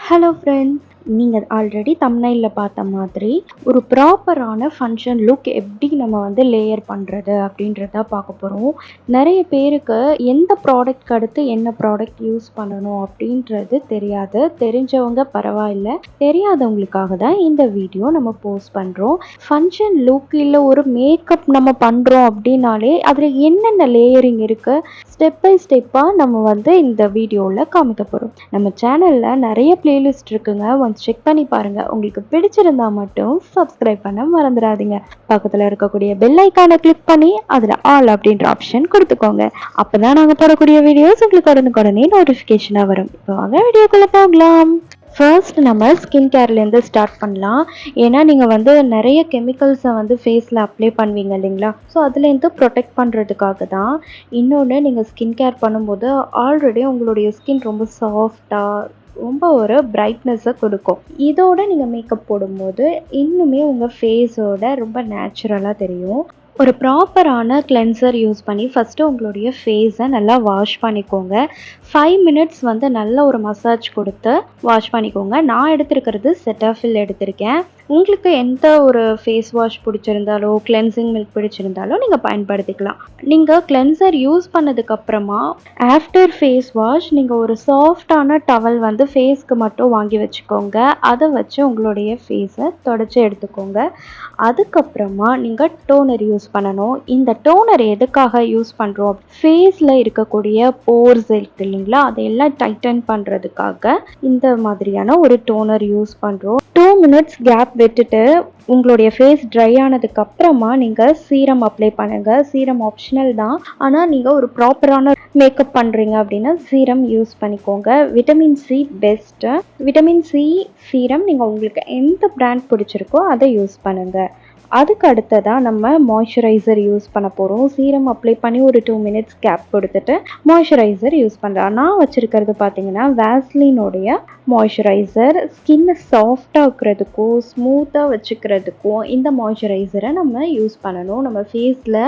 Hello friends, நீங்கள் already தம்ப்நெயில்ல பார்த்த மாதிரி ஒரு ப்ராப்பரான ஃபங்க்ஷன் லுக் எப்படி நம்ம வந்து லேயர் பண்ணுறது அப்படின்றத பார்க்க போகிறோம். நிறைய பேருக்கு எந்த ப்ராடக்ட்க்கு அடுத்து என்ன ப்ராடக்ட் யூஸ் பண்ணணும் அப்படின்றது தெரியாது. தெரிஞ்சவங்க பரவாயில்ல, தெரியாதவங்களுக்காக தான் இந்த வீடியோ நம்ம போஸ்ட் பண்ணுறோம். ஃபங்க்ஷன் லுக் இல்லை ஒரு மேக்கப் நம்ம பண்ணுறோம் அப்படின்னாலே அதில் என்னென்ன லேயரிங் இருக்குது ஸ்டெப் பை ஸ்டெப்பாக நம்ம வந்து இந்த வீடியோவில் காமிக்க போகிறோம். நம்ம சேனலில் நிறைய பிளேலிஸ்ட் இருக்குங்க, செக் பண்ணி பாருங்கள். உங்களுக்கு பிடிச்சிருந்தா மட்டும் சப்ஸ்கிரைப் பண்ண மறந்துடாதீங்க. பக்கத்தில் இருக்கக்கூடிய பெல் ஐக்கானை கிளிக் பண்ணி அதில் ஆல் அப்படின்ற ஆப்ஷன் கொடுத்துக்கோங்க. அப்போ தான் நாங்கள் போடக்கூடிய வீடியோஸ் உங்களுக்கு உடனுக்குடனே நோட்டிஃபிகேஷனாக வரும். இப்போ வாங்க வீடியோக்குள்ளே போகலாம். ஃபர்ஸ்ட் நம்ம ஸ்கின் கேர்லேருந்து ஸ்டார்ட் பண்ணலாம். ஏன்னா நீங்கள் வந்து நிறைய கெமிக்கல்ஸை வந்து ஃபேஸில் அப்ளை பண்ணுவீங்க இல்லைங்களா, ஸோ அதுலேருந்து ப்ரொடெக்ட் பண்ணுறதுக்காக தான். இன்னொன்று, நீங்கள் ஸ்கின் கேர் பண்ணும்போது ஆல்ரெடி உங்களுடைய ஸ்கின் ரொம்ப சாஃப்டாக ரொம்ப ஒரு பிரைட்னஸை கொடுக்கும். இதோட நீங்கள் மேக்கப் போடும்போது இன்னுமே உங்கள் ஃபேஸோட ரொம்ப நேச்சுரலாக தெரியும். ஒரு ப்ராப்பரான கிளென்சர் யூஸ் பண்ணி ஃபஸ்ட்டு உங்களுடைய ஃபேஸை நல்லா வாஷ் பண்ணிக்கோங்க. 5 மினிட்ஸ் வந்து நல்ல ஒரு மசாஜ் கொடுத்து வாஷ் பண்ணிக்கோங்க. நான் எடுத்துருக்கிறது செட்டாஃபில் எடுத்திருக்கேன். உங்களுக்கு எந்த ஒரு ஃபேஸ் வாஷ் பிடிச்சிருந்தாலோ கிளென்சிங் மில்க் பிடிச்சிருந்தாலோ நீங்கள் பயன்படுத்திக்கலாம். நீங்கள் கிளென்சர் யூஸ் பண்ணதுக்கப்புறமா ஆஃப்டர் ஃபேஸ் வாஷ் நீங்கள் ஒரு சாஃப்டான டவல் வந்து ஃபேஸ்க்கு மட்டும் வாங்கி வச்சுக்கோங்க. அதை வச்சு உங்களுடைய ஃபேஸை தொடச்சி எடுத்துக்கோங்க. அதுக்கப்புறமா நீங்கள் டோனர் யூஸ் பண்ணணும். இந்த டோனர் எதுக்காக யூஸ் பண்ணுறோம், ஃபேஸில் இருக்கக்கூடிய போர்ஸ் இருக்கு இல்லைங்களா, அதையெல்லாம் டைட்டன் பண்ணுறதுக்காக இந்த மாதிரியான ஒரு டோனர் யூஸ் பண்ணுறோம். 2 மினிட்ஸ் கேப் விட்டுட்டு உங்களுடைய ஃபேஸ் ட்ரை ஆனதுக்கு அப்புறமா நீங்கள் சீரம் அப்ளை பண்ணுங்கள். சீரம் ஆப்ஷனல் தான், ஆனால் நீங்கள் ஒரு ப்ராப்பரான மேக்கப் பண்ணுறீங்க அப்படின்னா சீரம் யூஸ் பண்ணிக்கோங்க. Vitamin C best. Vitamin C serum நீங்கள் உங்களுக்கு எந்த பிராண்ட் பிடிச்சிருக்கோ அதை யூஸ் பண்ணுங்கள். அதுக்கு அடுத்ததாக நம்ம மாய்ஸ்சரைசர் யூஸ் பண்ண போகிறோம். சீரம் அப்ளை பண்ணி ஒரு 2 மினிட்ஸ் கேப் கொடுத்துட்டு மாய்ஸ்சரைசர் யூஸ் பண்ணுறேன். நான் வச்சுருக்கிறது பார்த்தீங்கன்னா வேஸ்லினோடைய மாய்ஸ்சரைசர். ஸ்கின்னை சாஃப்டாக இருக்கிறதுக்கும் ஸ்மூத்தாக வச்சுக்கிறதுக்கும் இந்த மாய்ஸ்சரைசரை நம்ம யூஸ் பண்ணணும். நம்ம ஃபேஸில்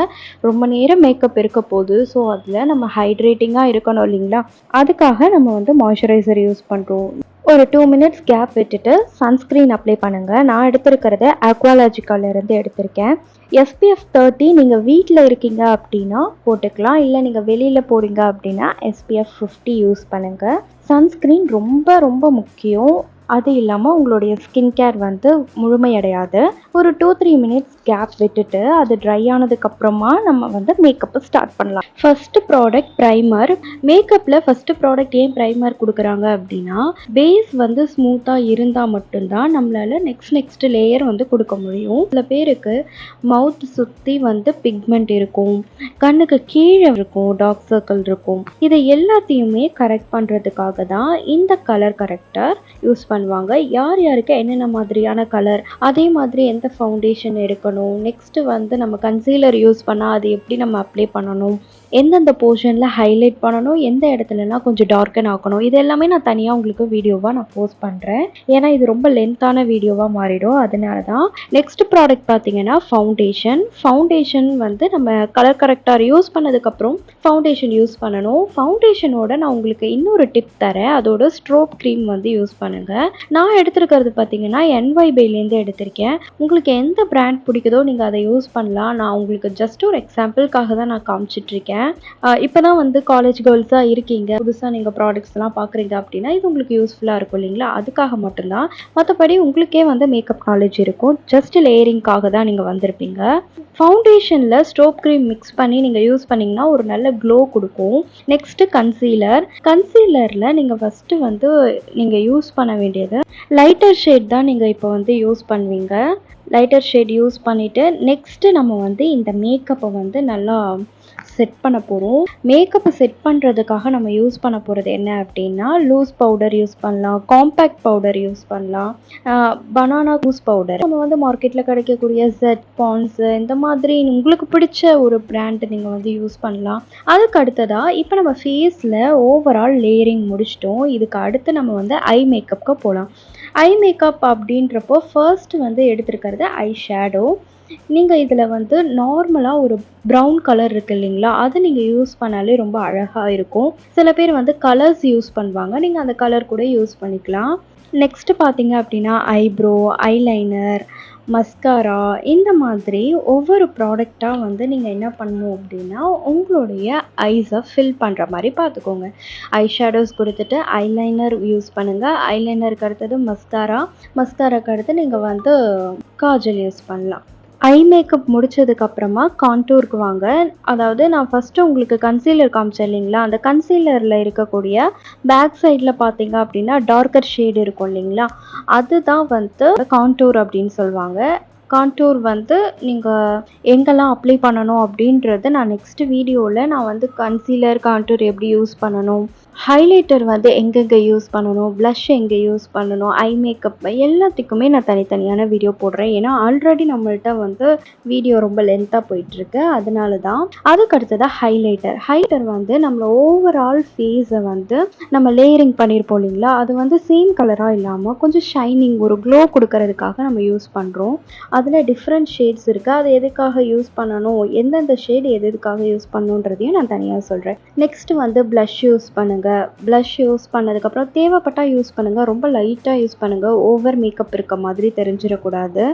ரொம்ப நேரம் மேக்கப் இருக்க போகுது, ஸோ அதில் நம்ம ஹைட்ரேட்டிங்காக இருக்கணும் இல்லைங்களா, அதுக்காக நம்ம வந்து மாய்ஸ்சரைசர் யூஸ் பண்ணுறோம். ஒரு 2 மினிட்ஸ் கேப் விட்டுட்டு சன்ஸ்க்ரீன் அப்ளை பண்ணுங்கள். நான் எடுத்துருக்கிறத அக்வாலாஜிக்காலேருந்து எடுத்திருக்கேன். SPF 30 நீங்கள் வீட்டில் இருக்கீங்க அப்படின்னா போட்டுக்கலாம், இல்லை நீங்கள் வெளியில் போகிறீங்க அப்படின்னா SPF 50 யூஸ் பண்ணுங்கள். சன்ஸ்க்ரீன் ரொம்ப ரொம்ப முக்கியம். அது இல்லாமல் உங்களுடைய ஸ்கின் கேர் வந்து முழுமையடையாது. ஒரு 2-3 மினிட்ஸ் கேப் விட்டுட்டு அது ட்ரை ஆனதுக்கப்புறமா நம்ம வந்து மேக்கப்பு ஸ்டார்ட் பண்ணலாம். First product primer. மேக்கப்பில் ஃபஸ்ட்டு ப்ராடக்ட் ஏன் ப்ரைமர் கொடுக்குறாங்க அப்படின்னா, பேஸ் வந்து ஸ்மூத்தாக இருந்தால் மட்டும்தான் நம்மளால் நெக்ஸ்ட் லேயர் வந்து கொடுக்க முடியும். சில பேருக்கு மவுத் சுற்றி வந்து பிக்மெண்ட் இருக்கும், கண்ணுக்கு கீழே இருக்கும், டார்க் சர்க்கிள் இருக்கும். இதை எல்லாத்தையுமே கரெக்ட் பண்ணுறதுக்காக தான் இந்த கலர் கரெக்டர் யூஸ் பண்ணுவாங்க. யார் யாருக்கு என்னென்ன மாதிரியான கலர், அதே மாதிரி எந்த ஃபவுண்டேஷன் எடுக்கணும், நெக்ஸ்ட்டு வந்து நம்ம கன்சீலர் யூஸ் பண்ணால் அது எப்படி நம்ம அப்ளை பண்ணணும், எந்தெந்த போர்ஷனில் ஹைலைட் பண்ணணும், எந்த இடத்துலலாம் கொஞ்சம் டார்க்கன் ஆக்கணும், இது எல்லாமே நான் தனியாக உங்களுக்கு வீடியோவாக நான் போஸ்ட் பண்ணுறேன். ஏன்னா இது ரொம்ப லென்த்தான வீடியோவாக மாறிடும், அதனால தான். நெக்ஸ்ட் ப்ராடக்ட் பார்த்தீங்கன்னா ஃபவுண்டேஷன். ஃபவுண்டேஷன் வந்து நம்ம கலர் கரெக்டர் யூஸ் பண்ணதுக்கப்புறம் ஃபவுண்டேஷன் யூஸ் பண்ணணும். ஃபவுண்டேஷனோட நான் உங்களுக்கு இன்னொரு டிப் தரேன், அதோட ஸ்ட்ரோப் க்ரீம் வந்து யூஸ் பண்ணுங்கள். நான் எடுத்துருக்கிறது பார்த்தீங்கன்னா NYBலேருந்து எடுத்திருக்கேன். உங்களுக்கு எந்த பிராண்ட் பிடிக்குதோ நீங்கள் அதை யூஸ் பண்ணலாம். நான் உங்களுக்கு ஜஸ்ட் ஒரு எக்ஸாம்பிளுக்காக தான் நான் காமிச்சிட்ருக்கேன். இப்போ தான் வந்து காலேஜ் கேர்ள்ஸாக இருக்கீங்க, புதுசாக நீங்கள் ப்ராடக்ட்ஸ்லாம் பார்க்குறீங்க அப்படின்னா இது உங்களுக்கு யூஸ்ஃபுல்லாக இருக்கும் இல்லைங்களா, அதுக்காக மட்டும்தான். மற்றபடி உங்களுக்கே வந்து மேக்கப் நாலேஜ் இருக்கும், ஜஸ்ட் லேயரிங்காக தான் நீங்கள் வந்திருப்பீங்க. ஃபவுண்டேஷனில் ஸ்ட்ரோப் க்ரீம் மிக்ஸ் பண்ணி நீங்கள் யூஸ் பண்ணிங்கன்னா ஒரு நல்ல க்ளோ கொடுக்கும். Next concealer. கன்சீலரில் நீங்கள் ஃபஸ்ட்டு வந்து நீங்கள் யூஸ் பண்ண வேண்டியது லைட்டர் ஷேட் தான். நீங்கள் இப்போ வந்து யூஸ் பண்ணுவீங்க. லைட்டர் ஷேட் யூஸ் பண்ணிவிட்டு நெக்ஸ்ட்டு நம்ம வந்து இந்த மேக்கப்பை வந்து நல்லா செட் பண்ண போகிறோம். மேக்கப்பை செட் பண்ணுறதுக்காக நம்ம யூஸ் பண்ண போகிறது என்ன அப்படின்னா, லூஸ் பவுடர் யூஸ் பண்ணலாம், காம்பேக்ட் பவுடர் யூஸ் பண்ணலாம், பனானா ஜூஸ் பவுடர். நம்ம வந்து மார்க்கெட்டில் கிடைக்கக்கூடிய ZET, பான்ஸ் இந்த மாதிரி உங்களுக்கு பிடிச்ச ஒரு பிராண்டு நீங்கள் வந்து யூஸ் பண்ணலாம். அதுக்கு அடுத்ததாக இப்போ நம்ம ஃபேஸில் ஓவரால் லேயரிங் முடிச்சிட்டோம். இதுக்கு அடுத்து நம்ம வந்து ஐ மேக்கப்புக்கு போகலாம். ஐ மேக்கப் அப்படின்றப்போ ஃபர்ஸ்ட் வந்து எடுத்துருக்கிறது ஐ ஷேடோ. நீங்கள் இதில் வந்து நார்மலாக ஒரு ப்ரௌன் கலர் இருக்குது இல்லைங்களா, அதை நீங்கள் யூஸ் பண்ணாலே ரொம்ப அழகாக இருக்கும். சில பேர் வந்து கலர்ஸ் யூஸ் பண்ணுவாங்க, நீங்கள் அந்த கலர் கூட யூஸ் பண்ணிக்கலாம். நெக்ஸ்ட்டு பார்த்தீங்க அப்படின்னா, ஐப்ரோ, ஐலைனர், மஸ்காரா இந்த மாதிரி ஒவ்வொரு ப்ராடக்ட்டா வந்து நீங்க என்ன பண்ணணும் அப்படின்னா, உங்களுடைய ஐஸை ஃபில் பண்ணுற மாதிரி பார்த்துக்கோங்க. ஐ ஷேடோஸ் கொடுத்துட்டு ஐலைனர் யூஸ் பண்ணுங்க. ஐலைனருக்கு அடுத்தது மஸ்காரா, மஸ்காராக்கு அடுத்து நீங்க வந்து காஜல் யூஸ் பண்ணலாம். ஐ மேக்கப் முடிச்சதுக்கப்புறமா கான்டூருக்கு வாங்க. அதாவது நான் ஃபஸ்ட்டு உங்களுக்கு கன்சீலர் காமிச்சேன் இல்லைங்களா? அந்த கன்சீலரில் இருக்கக்கூடிய பேக் சைடில் பார்த்தீங்க அப்படின்னா, டார்க்கர் ஷேடு இருக்கும் இல்லைங்களா? அதுதான் வந்து கான்டூர் அப்படின்னு சொல்லுவாங்க. கான்டூர் வந்து நீங்கள் எங்கெல்லாம் அப்ளை பண்ணணும் அப்படின்றது நான் நெக்ஸ்ட் வீடியோவில் நான் வந்து கன்சீலர், கான்டூர் எப்படி யூஸ் பண்ணணும், ஹைலைட்டர் வந்து எங்கெங்கே யூஸ் பண்ணணும், ப்ளஷ் எங்கே யூஸ் பண்ணணும், ஐ மேக்கப் எல்லாத்துக்குமே நான் தனித்தனியான வீடியோ போடுறேன். ஏன்னா ஆல்ரெடி நம்மள்ட்ட வந்து வீடியோ ரொம்ப லென்த்தாக போயிட்டுருக்கு. அதனால தான். அதுக்கடுத்ததாக ஹைலைட்டர் வந்து நம்மளை ஓவரால் ஃபேஸை வந்து நம்ம லேயரிங் பண்ணியிருப்போம் இல்லைங்களா? அது வந்து சேம் கலராக இல்லாமல் கொஞ்சம் ஷைனிங் ஒரு க்ளோ கொடுக்கறதுக்காக நம்ம யூஸ் பண்ணுறோம். அதில் டிஃப்ரெண்ட் ஷேட்ஸ் இருக்குது. அது எதுக்காக யூஸ் பண்ணணும், எந்தெந்த ஷேடு எதுக்காக யூஸ் பண்ணணுன்றதையும் நான் தனியாக சொல்கிறேன். நெக்ஸ்ட்டு வந்து ப்ளஷ் யூஸ் பண்ணுங்கள். ப்ளஷ் யூஸ் பண்ணதுக்கப்புறம் தேவைப்பட்டால் யூஸ் பண்ணுங்கள். ரொம்ப லைட்டாக யூஸ் பண்ணுங்கள். ஓவர் மேக்கப் இருக்க மாதிரி தெரிஞ்சிடக்கூடாது.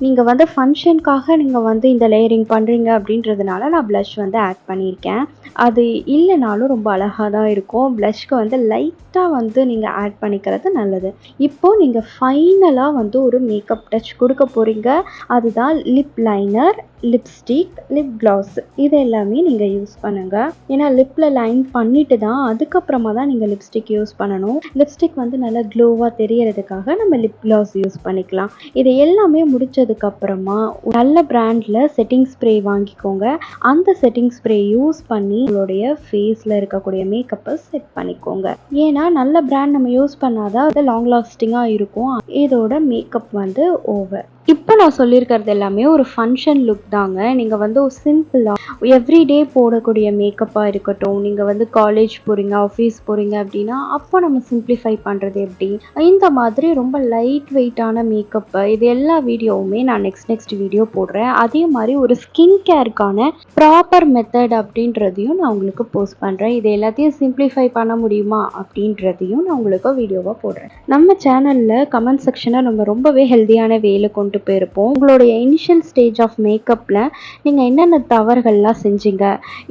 நீங்கள் வந்து ஃபங்க்ஷனுக்காக நீங்கள் வந்து இந்த லேயரிங் பண்ணுறீங்க அப்படின்றதுனால நான் ப்ளஷ் வந்து ஆட் பண்ணியிருக்கேன். அது இல்லைனாலும் ரொம்ப அழகாக தான் இருக்கும். ப்ளஷ்க்கு வந்து லைட்டாக வந்து நீங்கள் ஆட் பண்ணிக்கிறது நல்லது. இப்போது நீங்கள் ஃபைனலாக வந்து ஒரு மேக்கப் டச் கொடுக்க போகிறீங்க. அதுதான் lip liner, lipstick, lip class இது எல்லாமே நீங்கள் யூஸ் பண்ணுங்கள். ஏன்னா லிப்பில் லைன் பண்ணிட்டு தான் அதுக்கப்புறமா தான் நீங்கள் லிப்ஸ்டிக் யூஸ் பண்ணணும். லிப்ஸ்டிக் வந்து நல்லா க்ளோவாக தெரியறதுக்காக நம்ம லிப் க்ளாஸ் யூஸ் பண்ணிக்கலாம். இது எல்லாமே முடித்ததுக்கப்புறமா நல்ல பிராண்டில் செட்டிங் ஸ்ப்ரே வாங்கிக்கோங்க. அந்த செட்டிங் ஸ்ப்ரே யூஸ் பண்ணி உங்களுடைய ஃபேஸில் இருக்கக்கூடிய மேக்கப்பை செட் பண்ணிக்கோங்க. ஏன்னா நல்ல பிராண்ட் நம்ம யூஸ் பண்ணாதான் அது லாங் லாஸ்டிங்காக இருக்கும். இதோட மேக்கப் வந்து ஓவர். இப்போ நான் சொல்லியிருக்கிறது எல்லாமே ஒரு ஃபங்க்ஷன் லுக் தாங்க. நீங்கள் வந்து ஒரு சிம்பிளாக எவ்ரிடே போடக்கூடிய மேக்கப்பாக இருக்கட்டும், நீங்கள் வந்து காலேஜ் போகிறீங்க, ஆஃபீஸ் போகிறீங்க அப்படின்னா அப்போ நம்ம சிம்பிளிஃபை பண்ணுறது எப்படி, இந்த மாதிரி ரொம்ப லைட் வெயிட்டான மேக்கப்பு இது எல்லா வீடியோவுமே நான் நெக்ஸ்ட் வீடியோ போடுறேன். அதே மாதிரி ஒரு ஸ்கின் கேருக்கான ப்ராப்பர் மெத்தட் அப்படின்றதையும் நான் உங்களுக்கு போஸ்ட் பண்ணுறேன். இது எல்லாத்தையும் சிம்பிளிஃபை பண்ண முடியுமா அப்படின்றதையும் நான் உங்களுக்கு வீடியோவாக போடுறேன். நம்ம சேனலில் கமெண்ட் செக்ஷனை நம்ம ரொம்பவே ஹெல்த்தியான வேலை கொண்டு போயிருப்போம். உங்களுடைய இனிஷியல் ஸ்டேஜ் ஆஃப் மேக்கப்பில் நீங்கள் என்னென்ன தவறுகள்லாம் செஞ்சீங்க,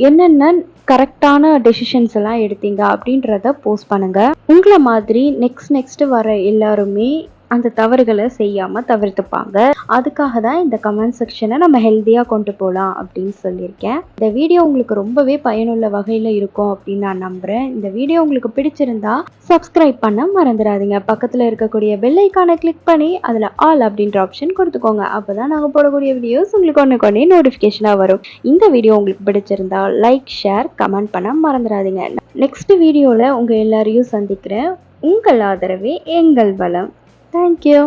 என்னென்ன கரெக்டான டெசிஷன்ஸ் எல்லாம் எடுத்தீங்க அப்படின்றத போஸ்ட் பண்ணுங்கள். உங்களை மாதிரி நெக்ஸ்ட்டு வர எல்லாருமே அந்த தவறுகளை செய்யாமல் தவிர்த்துப்பாங்க. அதுக்காக தான் இந்த கமெண்ட் செக்ஷனை நம்ம ஹெல்த்தியாக கொண்டு போகலாம் அப்படின்னு சொல்லியிருக்கேன். இந்த வீடியோ உங்களுக்கு ரொம்பவே பயனுள்ள வகையில் இருக்கும் அப்படின்னு நான் நம்புகிறேன். இந்த வீடியோ உங்களுக்கு பிடிச்சிருந்தா சப்ஸ்கிரைப் பண்ண மறந்துடாதீங்க. பக்கத்தில் இருக்கக்கூடிய பெல் ஐக்கானை கிளிக் பண்ணி அதில் ஆல் அப்படின்ற ஆப்ஷன் கொடுத்துக்கோங்க. அப்போ தான் நாங்கள் போடக்கூடிய வீடியோஸ் உங்களுக்கு ஒன்றுக்கொன்னே நோட்டிஃபிகேஷனாக வரும். இந்த வீடியோ உங்களுக்கு பிடிச்சிருந்தா லைக், ஷேர், கமெண்ட் பண்ண மறந்துடாதீங்க. நெக்ஸ்ட் வீடியோவில் உங்கள் எல்லாரையும் சந்திக்கிறேன். உங்கள் ஆதரவே எங்கள் பலம். Thank you.